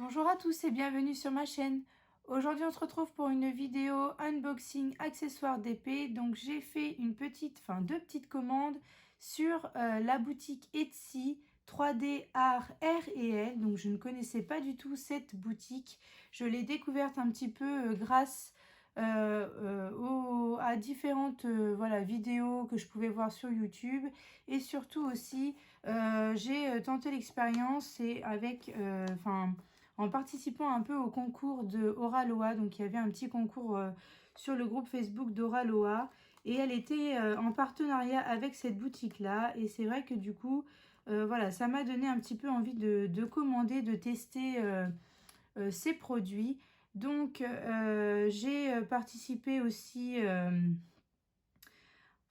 Bonjour à tous et bienvenue sur ma chaîne. Aujourd'hui on se retrouve pour une vidéo unboxing accessoires d'épée. Donc j'ai fait deux petites commandes sur la boutique Etsy 3D Art R et L. Donc je ne connaissais pas du tout cette boutique. Je l'ai découverte un petit peu grâce à différentes voilà, vidéos que je pouvais voir sur YouTube. Et surtout aussi j'ai tenté l'expérience et en participant un peu au concours de Oraloa. Donc il y avait un petit concours sur le groupe Facebook d'Oraloa et elle était en partenariat avec cette boutique là, et c'est vrai que du coup voilà, ça m'a donné un petit peu envie de commander, de tester ces produits. Donc j'ai participé aussi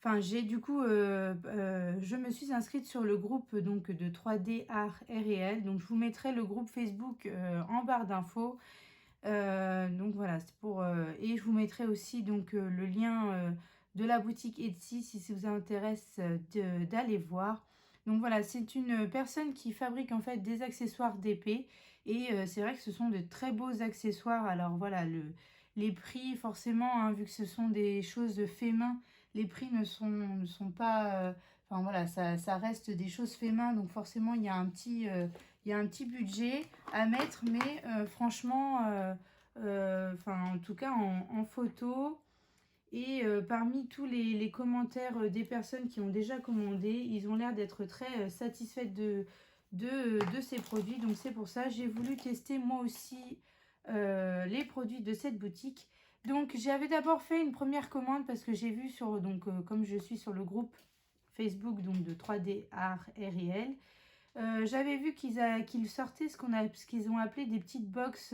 je me suis inscrite sur le groupe donc de 3D Art et Réel. Donc je vous mettrai le groupe Facebook en barre d'infos. Donc voilà, c'est pour et je vous mettrai aussi donc le lien de la boutique Etsy si ça vous intéresse d'aller voir. Donc voilà, c'est une personne qui fabrique en fait des accessoires d'épée et c'est vrai que ce sont de très beaux accessoires. Alors voilà, les prix forcément, hein, vu que ce sont des choses fait main, les prix ne sont pas... enfin voilà, ça reste des choses fait main, donc forcément il y a il y a un petit budget à mettre, mais franchement, en tout cas en photo, et parmi tous les commentaires des personnes qui ont déjà commandé, ils ont l'air d'être très satisfaits de ces produits. Donc c'est pour ça j'ai voulu tester moi aussi les produits de cette boutique. Donc j'avais d'abord fait une première commande parce que j'ai vu sur, comme je suis sur le groupe Facebook donc de 3D Art RL, j'avais vu qu'ils sortaient ce qu'ils ont appelé des petites box,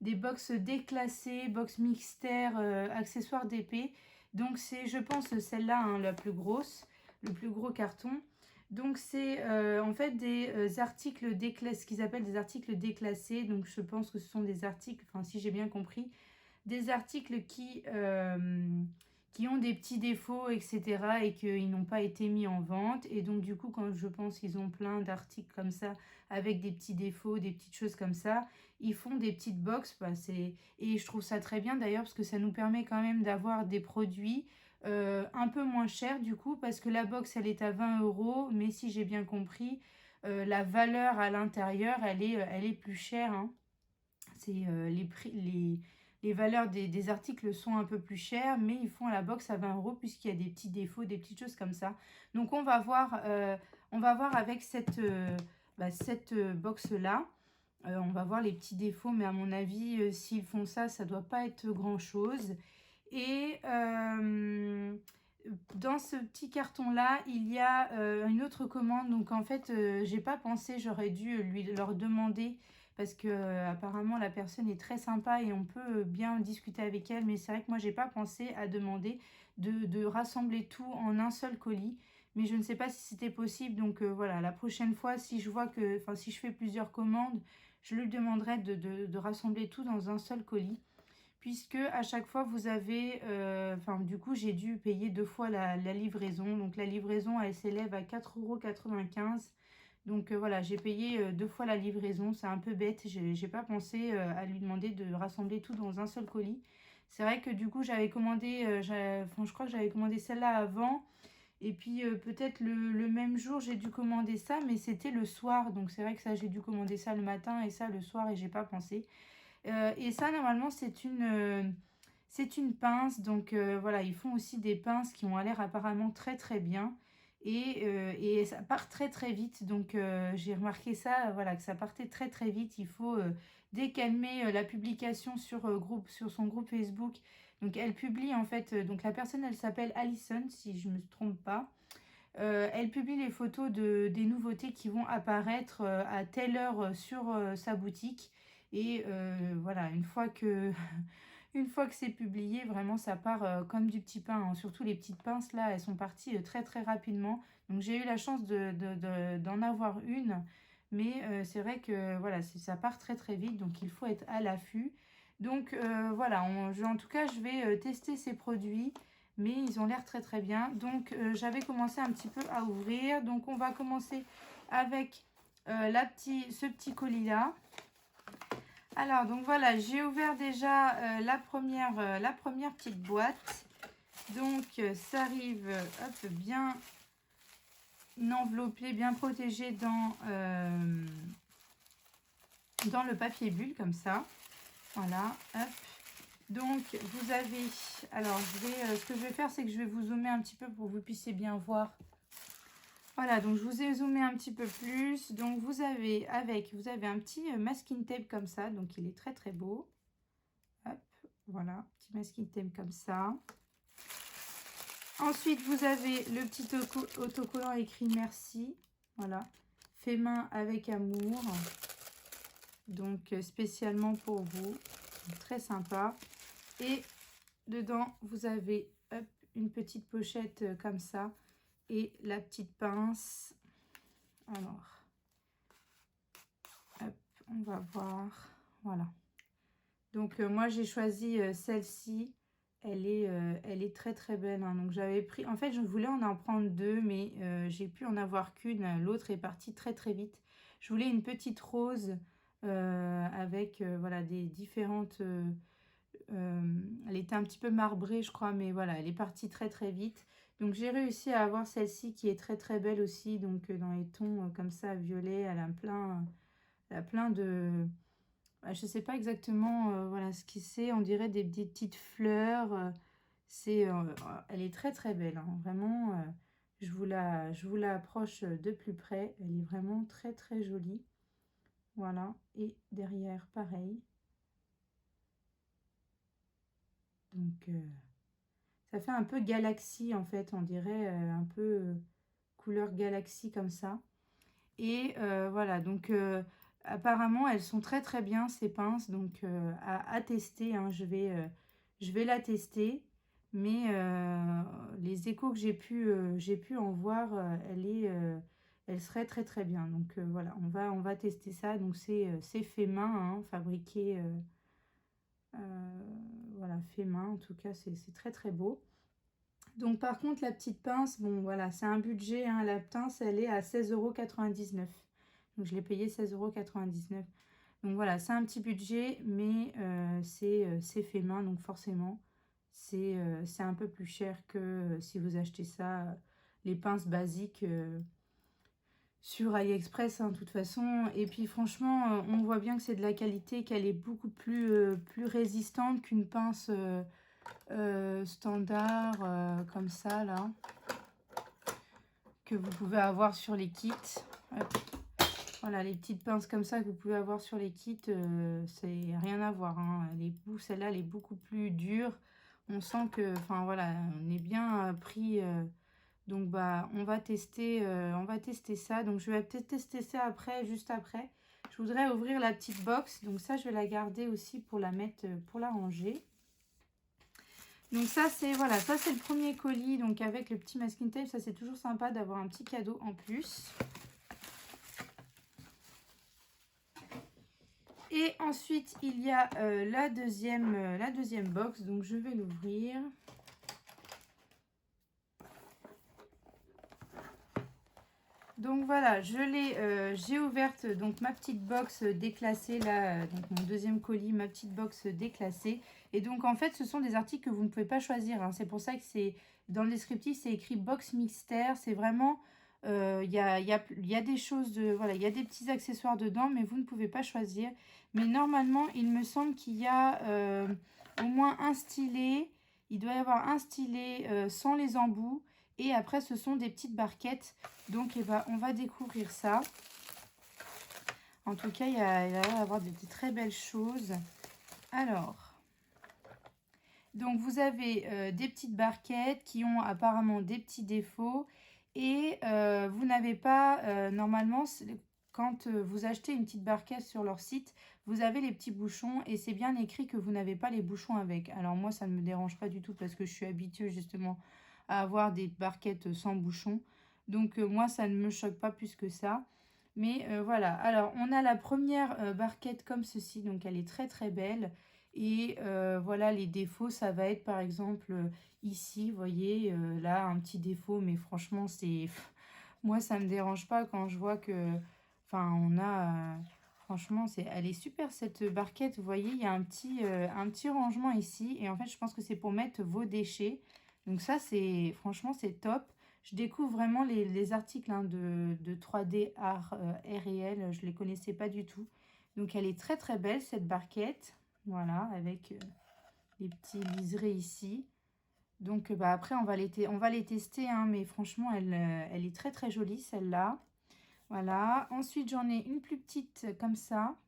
des box déclassées, box mixtaires, accessoires d'épée. Donc c'est, je pense, celle-là, hein, la plus grosse, le plus gros carton. Donc c'est en fait des articles déclassés, ce qu'ils appellent des articles déclassés. Donc je pense que ce sont des articles, enfin si j'ai bien compris, des articles qui ont des petits défauts, etc. et qu'ils n'ont pas été mis en vente. Et donc du coup, quand je pense qu'ils ont plein d'articles comme ça, avec des petits défauts, des petites choses comme ça, ils font des petites box. Bah, et je trouve ça très bien d'ailleurs, parce que ça nous permet quand même d'avoir des produits un peu moins chers du coup, parce que la box, elle est à 20 €, mais si j'ai bien compris, la valeur à l'intérieur, elle est plus chère, hein. C'est les valeurs des articles sont un peu plus chères, mais ils font à la box à 20 € puisqu'il y a des petits défauts, des petites choses comme ça. Donc on va voir avec cette box-là. On va voir les petits défauts, mais à mon avis, s'ils font ça, ça doit pas être grand-chose. Et dans ce petit carton-là, il y a une autre commande. Donc en fait, j'ai pas pensé, j'aurais dû leur demander parce que apparemment la personne est très sympa et on peut bien discuter avec elle. Mais c'est vrai que moi, j'ai pas pensé à demander de rassembler tout en un seul colis. Mais je ne sais pas si c'était possible. Donc voilà, la prochaine fois, si je vois que, enfin, si je fais plusieurs commandes, je lui demanderai de rassembler tout dans un seul colis, puisque à chaque fois vous avez, du coup j'ai dû payer deux fois la livraison. Donc la livraison, elle s'élève à 4,95 €. Donc voilà, j'ai payé deux fois la livraison. C'est un peu bête, j'ai pas pensé à lui demander de rassembler tout dans un seul colis. C'est vrai que du coup j'avais commandé, je crois que j'avais commandé celle-là avant, et puis peut-être le même jour j'ai dû commander ça, mais c'était le soir. Donc c'est vrai que ça, j'ai dû commander ça le matin et ça le soir, et j'ai pas pensé. Et ça, normalement, c'est une pince. Donc voilà, ils font aussi des pinces qui ont l'air apparemment très très bien. Et ça part très très vite. Donc j'ai remarqué ça, voilà, que ça partait très très vite. Il faut, dès qu'elle met la publication sur son groupe Facebook, donc elle publie en fait, donc la personne, elle s'appelle Alison, si je ne me trompe pas. Elle publie les photos des nouveautés qui vont apparaître à telle heure sur sa boutique. Et voilà, une fois que c'est publié, vraiment ça part comme du petit pain, hein. Surtout les petites pinces là, elles sont parties très très rapidement. Donc j'ai eu la chance d'en avoir une. Mais c'est vrai que voilà, ça part très très vite, donc il faut être à l'affût. Donc voilà, en tout cas je vais tester ces produits, mais ils ont l'air très très bien. Donc j'avais commencé un petit peu à ouvrir. Donc on va commencer avec ce petit colis là. Alors, donc voilà, j'ai ouvert déjà la première petite boîte. Donc, ça arrive hop, bien enveloppé, bien protégé dans le papier bulle, comme ça. Voilà, hop. Donc, vous avez... Alors, ce que je vais faire, c'est que je vais vous zoomer un petit peu pour que vous puissiez bien voir. Voilà, donc je vous ai zoomé un petit peu plus. Donc, vous avez un petit masking tape comme ça. Donc, il est très, très beau. Hop, voilà, petit masking tape comme ça. Ensuite, vous avez le petit autocollant écrit merci. Voilà, fait main avec amour. Donc, spécialement pour vous. Très sympa. Et dedans, vous avez hop, une petite pochette comme ça. Et la petite pince. Alors, hop, on va voir. Voilà. Donc, moi, j'ai choisi celle-ci. Elle est très très belle. Hein. Donc, j'avais pris... En fait, je voulais en prendre deux, mais j'ai pu en avoir qu'une. L'autre est partie très très vite. Je voulais une petite rose avec voilà, des différentes... elle était un petit peu marbrée, je crois, mais voilà, elle est partie très très vite. Donc, j'ai réussi à avoir celle-ci qui est très très belle aussi. Donc, dans les tons comme ça, violet, elle a plein de... Je ne sais pas exactement voilà, ce que c'est. On dirait des petites fleurs. Elle est très très belle. Hein. Vraiment, je vous la approche de plus près. Elle est vraiment très très jolie. Voilà. Et derrière, pareil. Donc, ça fait un peu galaxie en fait. On dirait un peu couleur galaxie comme ça. Et voilà, donc apparemment elles sont très très bien ces pinces, donc à tester, hein, je vais la tester, mais les échos que j'ai pu en voir, elle serait très très bien. Donc voilà, on va tester ça. Donc c'est fait main, hein, fabriqué, voilà, fait main, en tout cas c'est très très beau. Donc par contre la petite pince, bon voilà, c'est un budget, hein, la pince elle est à 16,99 €. Donc je l'ai payé 16,99 €. Donc voilà, c'est un petit budget, mais c'est fait main, donc forcément c'est un peu plus cher que si vous achetez ça, les pinces basiques sur AliExpress, hein, de toute façon. Et puis franchement, on voit bien que c'est de la qualité, qu'elle est beaucoup plus résistante qu'une pince standard comme ça là, que vous pouvez avoir sur les kits. Hop. Voilà, les petites pinces comme ça que vous pouvez avoir sur les kits, c'est rien à voir. Hein. Celle-là, elle est beaucoup plus dure. On sent que, enfin voilà, on est bien pris. Donc bah, on va tester ça. Donc je vais peut-être tester ça après, juste après. Je voudrais ouvrir la petite box. Donc ça, je vais la garder aussi pour la mettre, pour la ranger. Donc ça c'est voilà, ça c'est le premier colis, donc avec le petit masking tape, ça c'est toujours sympa d'avoir un petit cadeau en plus. Et ensuite il y a la deuxième box, donc je vais l'ouvrir. Donc voilà, j'ai ouverte donc ma petite box déclassée là, donc mon deuxième colis, ma petite box déclassée. Et donc en fait, ce sont des articles que vous ne pouvez pas choisir. Hein. C'est pour ça que c'est dans le descriptif, c'est écrit box mystère. C'est vraiment, il y a des choses voilà, il y a des petits accessoires dedans, mais vous ne pouvez pas choisir. Mais normalement, il me semble qu'il y a au moins un stylet. Il doit y avoir un stylet sans les embouts. Et après, ce sont des petites barquettes. Donc, eh ben, on va découvrir ça. En tout cas, il y a l'air d'avoir des très belles choses. Alors, donc vous avez des petites barquettes qui ont apparemment des petits défauts. Et vous n'avez pas, normalement, quand vous achetez une petite barquette sur leur site, vous avez les petits bouchons et c'est bien écrit que vous n'avez pas les bouchons avec. Alors moi, ça ne me dérange pas du tout parce que je suis habituée justement à avoir des barquettes sans bouchons. Donc moi, ça ne me choque pas plus que ça. Mais voilà, alors on a la première barquette comme ceci, donc elle est très très belle. Et voilà, les défauts, ça va être par exemple ici, vous voyez, là un petit défaut, mais franchement, c'est... Moi, ça ne me dérange pas quand je vois que... Enfin, Franchement, elle est super cette barquette. Vous voyez, il y a un petit rangement ici. Et en fait, je pense que c'est pour mettre vos déchets. Donc ça, franchement, c'est top. Je découvre vraiment les articles hein, de 3D art réel. Je ne les connaissais pas du tout. Donc elle est très très belle cette barquette. Voilà, avec les petits liserés ici. Donc bah, après, on va les tester. Hein, mais franchement, elle est très très jolie celle-là. Voilà. Ensuite, j'en ai une plus petite comme ça.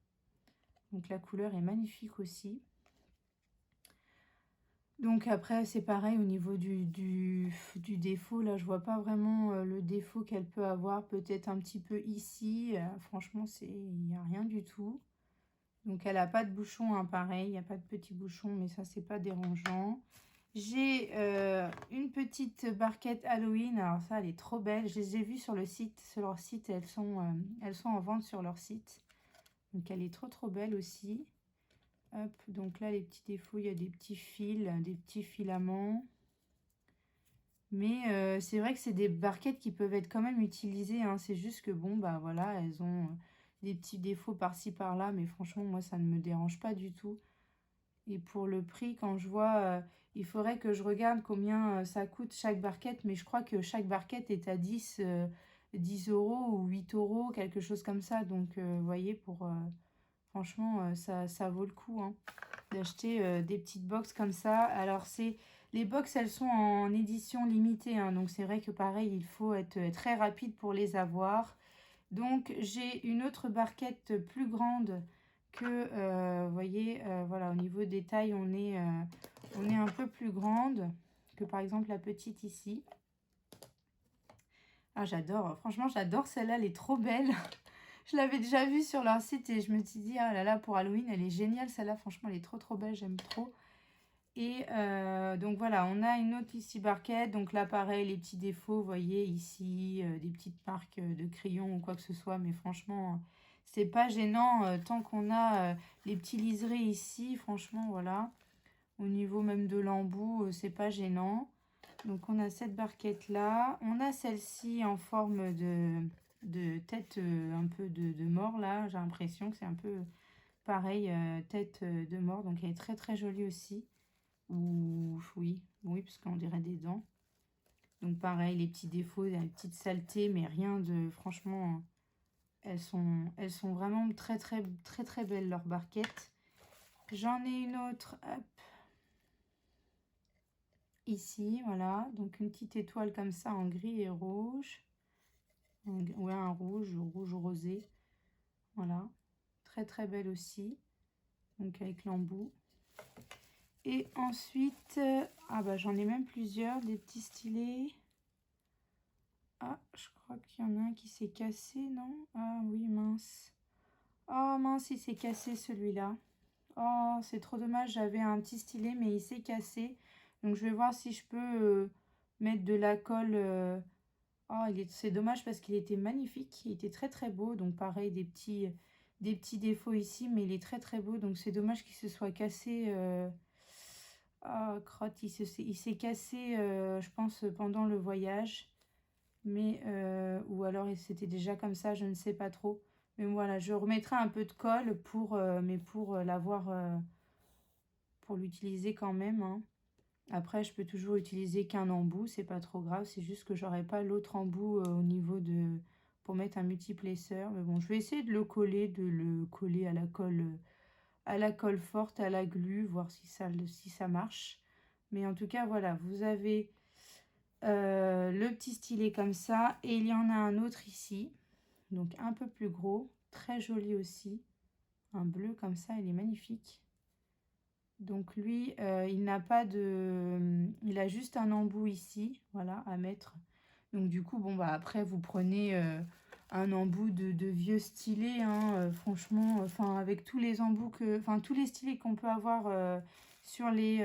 Donc la couleur est magnifique aussi. Donc après, c'est pareil au niveau du défaut. Là, je vois pas vraiment le défaut qu'elle peut avoir. Peut-être un petit peu ici. Franchement, il n'y a rien du tout. Donc elle n'a pas de bouchon, hein, pareil. Il n'y a pas de petit bouchon, mais ça, c'est pas dérangeant. J'ai une petite barquette Halloween. Alors ça, elle est trop belle. Je les ai vues sur le site. Sur leur site, elles sont en vente sur leur site. Donc elle est trop trop belle aussi. Hop, donc là les petits défauts, il y a des petits fils, des petits filaments. Mais c'est vrai que c'est des barquettes qui peuvent être quand même utilisées. Hein. C'est juste que bon, bah voilà, elles ont des petits défauts par-ci par-là. Mais franchement, moi, ça ne me dérange pas du tout. Et pour le prix, quand je vois, il faudrait que je regarde combien ça coûte chaque barquette. Mais je crois que chaque barquette est à 10 € ou 8 €, quelque chose comme ça. Donc, vous voyez, franchement, ça vaut le coup hein, d'acheter des petites box comme ça. Alors, les box, elles sont en édition limitée. Hein, donc, c'est vrai que pareil, il faut être très rapide pour les avoir. Donc, j'ai une autre barquette plus grande que, vous voyez, voilà, au niveau des tailles, on est un peu plus grande que par exemple la petite ici. Ah, j'adore, franchement, j'adore celle-là, elle est trop belle. Je l'avais déjà vue sur leur site et je me suis dit, ah là là, pour Halloween, elle est géniale celle-là, franchement, elle est trop trop belle, j'aime trop. Et donc voilà, on a une autre ici barquette. Donc là, pareil, les petits défauts, vous voyez ici, des petites marques de crayons ou quoi que ce soit. Mais franchement, c'est pas gênant tant qu'on a les petits liserés ici. Franchement, voilà. Au niveau même de l'embout, c'est pas gênant. Donc on a cette barquette là. On a celle-ci en forme de tête un peu de mort là. J'ai l'impression que c'est un peu pareil, tête de mort. Donc elle est très très jolie aussi. Ou oui, parce qu'on dirait des dents. Donc pareil, les petits défauts, les petites saletés, mais rien de... Franchement, elles sont vraiment très très très très belles, leurs barquettes. J'en ai une autre, hop, ici, voilà. Donc une petite étoile comme ça en gris et rouge. Ouais, un rouge rosé. Voilà. Très très belle aussi. Donc avec l'embout. Et ensuite, ah bah j'en ai même plusieurs, des petits stylés. Ah, je crois qu'il y en a un qui s'est cassé, non? Ah oui, mince. Oh mince, il s'est cassé celui-là. Oh, c'est trop dommage, j'avais un petit stylet, mais il s'est cassé. Donc je vais voir si je peux mettre de la colle. Oh, c'est dommage parce qu'il était magnifique, il était très très beau. Donc pareil, des petits défauts ici, mais il est très très beau. Donc c'est dommage qu'il se soit cassé. Oh, crotte, il s'est cassé, je pense, pendant le voyage. Mais, ou alors c'était déjà comme ça, je ne sais pas trop. Mais voilà, je remettrai un peu de colle mais pour l'avoir, pour l'utiliser quand même. Hein. Après, je peux toujours utiliser qu'un embout, c'est pas trop grave. C'est juste que j'aurai pas l'autre embout au niveau pour mettre un multiplaceur. Mais bon, je vais essayer de le coller à la colle forte, à la glu, voir si ça marche. Mais en tout cas, voilà, vous avez le petit stylet comme ça. Et il y en a un autre ici. Donc un peu plus gros. Très joli aussi. Un bleu comme ça, il est magnifique. Donc lui, il n'a pas de... Il a juste un embout ici, voilà, à mettre. Donc du coup, bon, bah après, vous prenez un embout de vieux stylet, hein, franchement, enfin, avec tous les embouts Enfin, tous les stylets qu'on peut avoir sur les...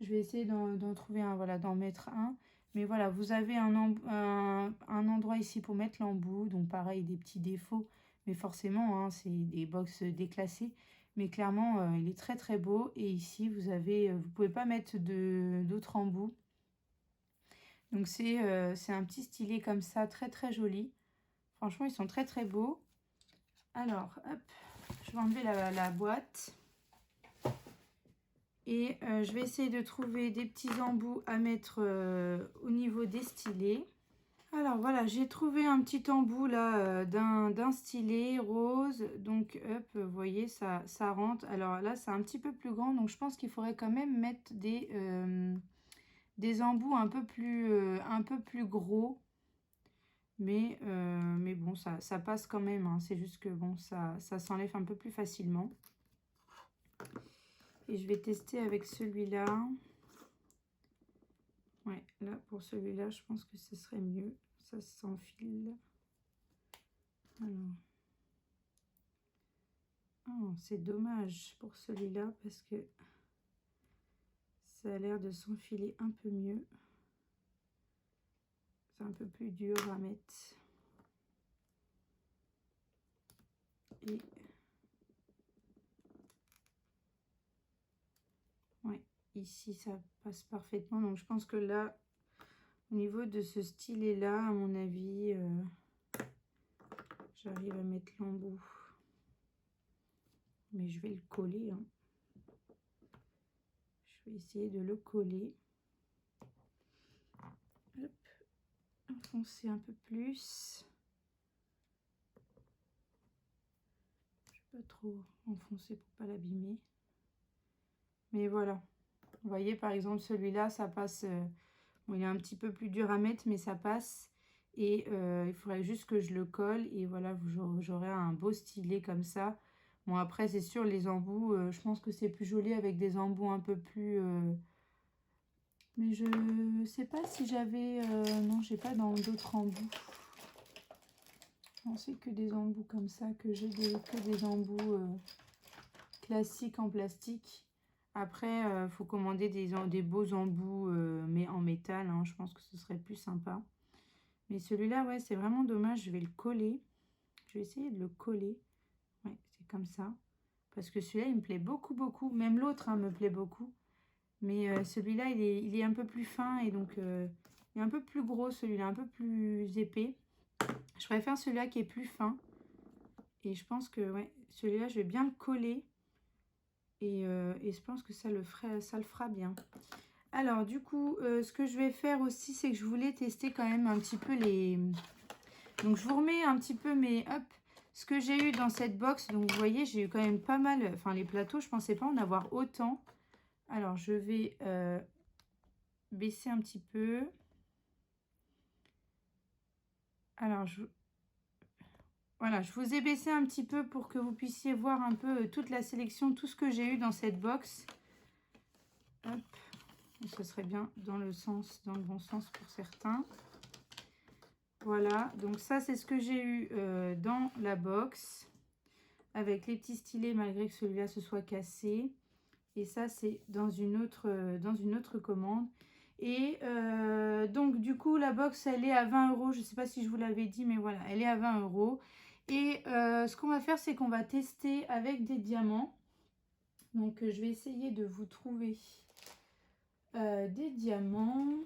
je vais essayer d'en trouver un, voilà, d'en mettre un. Mais voilà, vous avez un endroit ici pour mettre l'embout. Donc pareil, des petits défauts. Mais forcément, hein, c'est des box déclassées. Mais clairement, il est très très beau. Et ici, vous pouvez pas mettre d'autres embouts. Donc c'est un petit stylet comme ça, très très joli. Franchement, ils sont très très beaux. Alors, hop, je vais enlever la boîte. Et je vais essayer de trouver des petits embouts à mettre au niveau des stylets. Alors voilà, j'ai trouvé un petit embout là d'un stylet rose. Donc hop, vous voyez, ça rentre. Alors là, c'est un petit peu plus grand. Donc je pense qu'il faudrait quand même mettre des embouts un peu plus gros. Mais bon, ça passe quand même. Hein. C'est juste que bon, ça s'enlève un peu plus facilement. Et je vais tester avec celui-là. Ouais, là, pour celui-là, je pense que ce serait mieux. Ça s'enfile. Alors. Oh, c'est dommage pour celui-là parce que ça a l'air de s'enfiler un peu mieux. C'est un peu plus dur à mettre. Et ouais, ici, ça passe parfaitement. Donc, je pense que là, au niveau de ce stylet-là, à mon avis, j'arrive à mettre l'embout. Mais je vais le coller. Hein. Je vais essayer de le coller. Hop. Enfoncer un peu plus. Je ne vais pas trop enfoncer pour pas l'abîmer. Mais voilà. Vous voyez, par exemple, celui-là, ça passe... bon, il est un petit peu plus dur à mettre, mais ça passe. Et il faudrait juste que je le colle. Et voilà, j'aurai un beau stylet comme ça. Bon, après, c'est sûr, les embouts, je pense que c'est plus joli avec des embouts un peu plus... Mais je sais pas si j'avais... non, j'ai pas dans d'autres embouts. Non, c'est que des embouts comme ça, que j'ai que des embouts classiques en plastique. Après, il faut commander des beaux embouts, mais en métal. Hein, je pense que ce serait plus sympa. Mais celui-là, ouais, c'est vraiment dommage. Je vais le coller. Je vais essayer de le coller. Ouais, c'est comme ça. Parce que celui-là, il me plaît beaucoup, beaucoup. Même l'autre me plaît beaucoup. Mais celui-là, il est un peu plus fin. Et donc, il est un peu plus gros, celui-là, un peu plus épais. Je préfère celui-là qui est plus fin. Et je pense que, ouais, celui-là, je vais bien le coller. Et je pense que ça le fera bien. Alors, du coup, ce que je vais faire aussi, c'est que je voulais tester quand même un petit peu les... Donc, je vous remets un petit peu ce que j'ai eu dans cette box. Donc, vous voyez, j'ai eu quand même pas mal... Enfin, les plateaux, je ne pensais pas en avoir autant. Alors, je vais baisser un petit peu. Alors, voilà, je vous ai baissé un petit peu pour que vous puissiez voir un peu toute la sélection, tout ce que j'ai eu dans cette box. Hop. Ce serait bien dans le bon sens pour certains. Voilà, donc ça c'est ce que j'ai eu dans la box avec les petits stylets malgré que celui-là se soit cassé. Et ça c'est dans une autre commande. Et donc du coup la box elle est à 20 €. Je ne sais pas si je vous l'avais dit, mais voilà, elle est à 20 €. Et ce qu'on va faire, c'est qu'on va tester avec des diamants. Donc je vais essayer de vous trouver des diamants.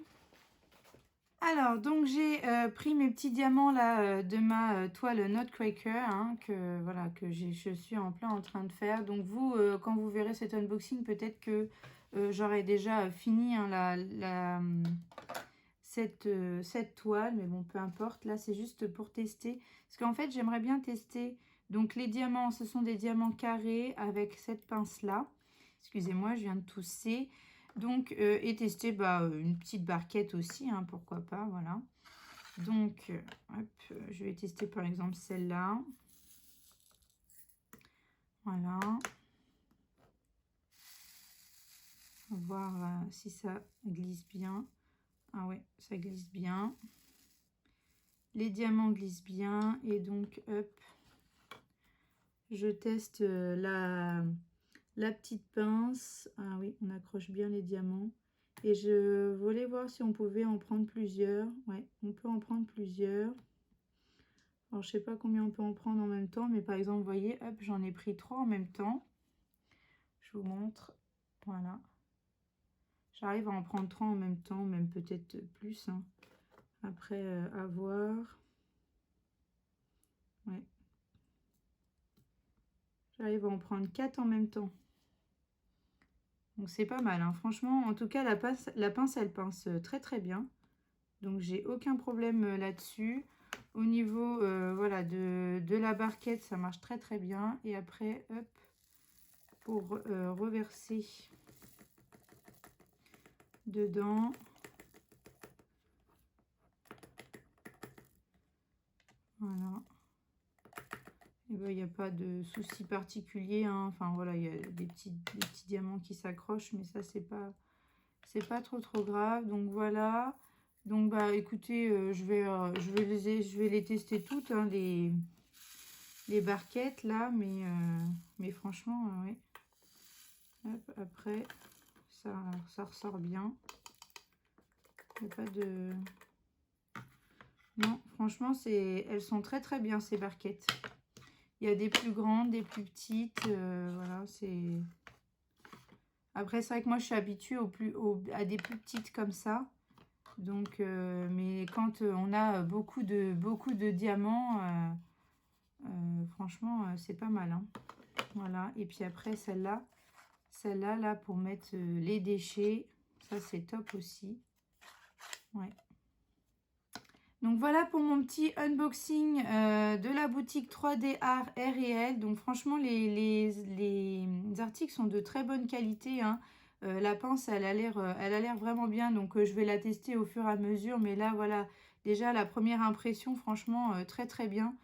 Alors, donc j'ai pris mes petits diamants là de ma toile Notecracker, hein, que je suis en plein en train de faire. Donc vous, quand vous verrez cet unboxing, peut-être que j'aurai déjà fini hein, cette toile, mais bon, peu importe. Là, c'est juste pour tester. Parce qu'en fait, j'aimerais bien tester. Donc les diamants, ce sont des diamants carrés avec cette pince-là. Excusez-moi, je viens de tousser. Donc, et tester une petite barquette aussi, hein, pourquoi pas, voilà. Donc, hop, je vais tester par exemple celle-là. Voilà. On va voir si ça glisse bien. Ah ouais, ça glisse bien. Les diamants glissent bien. Et donc, hop, je teste la petite pince. Ah oui, on accroche bien les diamants. Et je voulais voir si on pouvait en prendre plusieurs. Ouais, on peut en prendre plusieurs. Alors, je sais pas combien on peut en prendre en même temps, mais par exemple, vous voyez, hop, j'en ai pris 3 en même temps. Je vous montre. Voilà. J'arrive à en prendre 3 en même temps, même peut-être plus. Hein. Après, à voir. Ouais. J'arrive à en prendre 4 en même temps. Donc c'est pas mal, hein. Franchement, en tout cas, la pince, elle pince très très bien. Donc j'ai aucun problème là-dessus. Au niveau voilà, de la barquette, ça marche très très bien. Et après, hop, pour reverser dedans. Voilà. Et ben, il n'y a pas de souci particulier, hein. Enfin voilà, il y a des petits diamants qui s'accrochent, mais ça c'est pas trop grave. Donc voilà. Donc bah écoutez, je vais les tester toutes, hein, les barquettes là, mais franchement, oui. Hop, après, ça ressort bien. Il n'y a pas de... Non, franchement, elles sont très très bien ces barquettes. Il y a des plus grandes, des plus petites. Voilà, c'est... Après, c'est vrai que moi, je suis habituée à des plus petites comme ça. Donc, mais quand on a beaucoup de diamants, franchement, c'est pas mal, hein. Voilà. Et puis après, celle-là, là, pour mettre les déchets, ça, c'est top aussi. Ouais. Donc voilà pour mon petit unboxing de la boutique 3D Art RL. Donc franchement, les articles sont de très bonne qualité, hein. La pince, elle a l'air vraiment bien. Donc je vais la tester au fur et à mesure. Mais là, voilà, déjà la première impression, franchement, très très bien.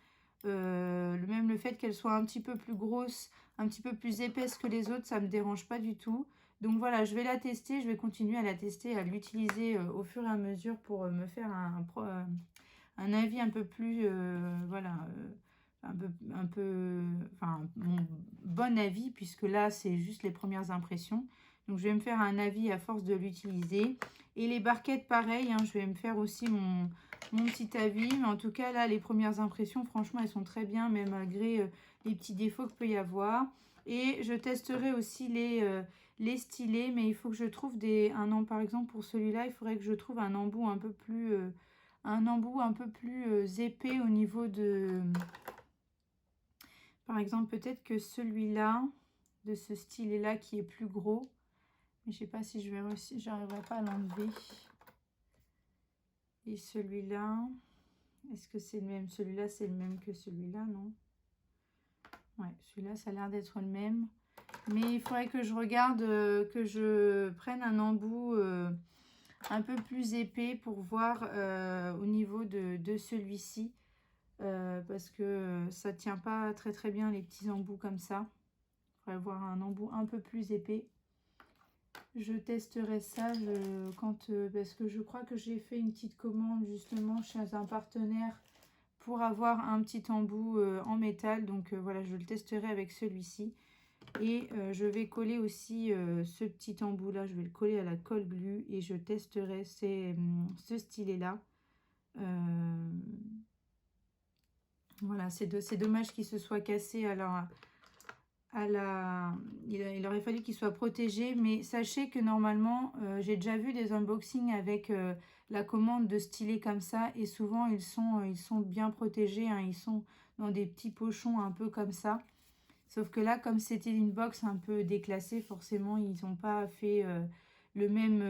Même le fait qu'elle soit un petit peu plus grosse, un petit peu plus épaisse que les autres, ça ne me dérange pas du tout. Donc voilà, je vais la tester, je vais continuer à la tester, à l'utiliser au fur et à mesure pour me faire un avis un peu plus, voilà, enfin, mon bon avis, puisque là, c'est juste les premières impressions. Donc, je vais me faire un avis à force de l'utiliser. Et les barquettes, pareil, hein, je vais me faire aussi mon petit avis. Mais en tout cas, là, les premières impressions, franchement, elles sont très bien, même malgré les petits défauts qu'il peut y avoir. Et je testerai aussi les stylés, mais il faut que je trouve par exemple, pour celui-là, il faudrait que je trouve un embout un peu plus... épais au niveau de... Par exemple, peut-être que celui-là, de ce stylet-là, qui est plus gros. Mais je sais pas si j'arriverai pas à l'enlever. Et celui-là, est-ce que c'est le même? Celui-là, c'est le même que celui-là, non? Ouais, celui-là, ça a l'air d'être le même. Mais il faudrait que je regarde, que je prenne un embout un peu plus épais pour voir au niveau de celui-ci. Parce que ça tient pas très très bien les petits embouts comme ça. Il faudrait avoir un embout un peu plus épais. Je testerai ça parce que je crois que j'ai fait une petite commande justement chez un partenaire pour avoir un petit embout en métal. Donc voilà, je le testerai avec celui-ci. Et je vais coller aussi ce petit embout là, je vais le coller à la colle glue et je testerai ce stylet là. Voilà, c'est dommage qu'il se soit cassé. Alors, il aurait fallu qu'il soit protégé. Mais sachez que normalement, j'ai déjà vu des unboxings avec la commande de stylets comme ça. Et souvent, ils sont bien protégés, hein. Ils sont dans des petits pochons un peu comme ça. Sauf que là, comme c'était une box un peu déclassée, forcément, ils n'ont pas fait le même...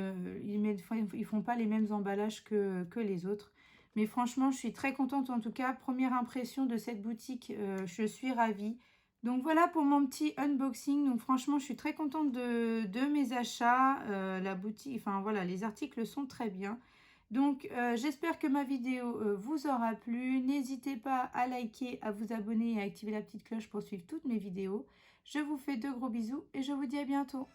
ils font pas les mêmes emballages que les autres. Mais franchement, je suis très contente en tout cas. Première impression de cette boutique, je suis ravie. Donc voilà pour mon petit unboxing. Donc franchement, je suis très contente de mes achats. La boutique, enfin voilà, les articles sont très bien. Donc j'espère que ma vidéo vous aura plu. N'hésitez pas à liker, à vous abonner et à activer la petite cloche pour suivre toutes mes vidéos. Je vous fais de gros bisous et je vous dis à bientôt.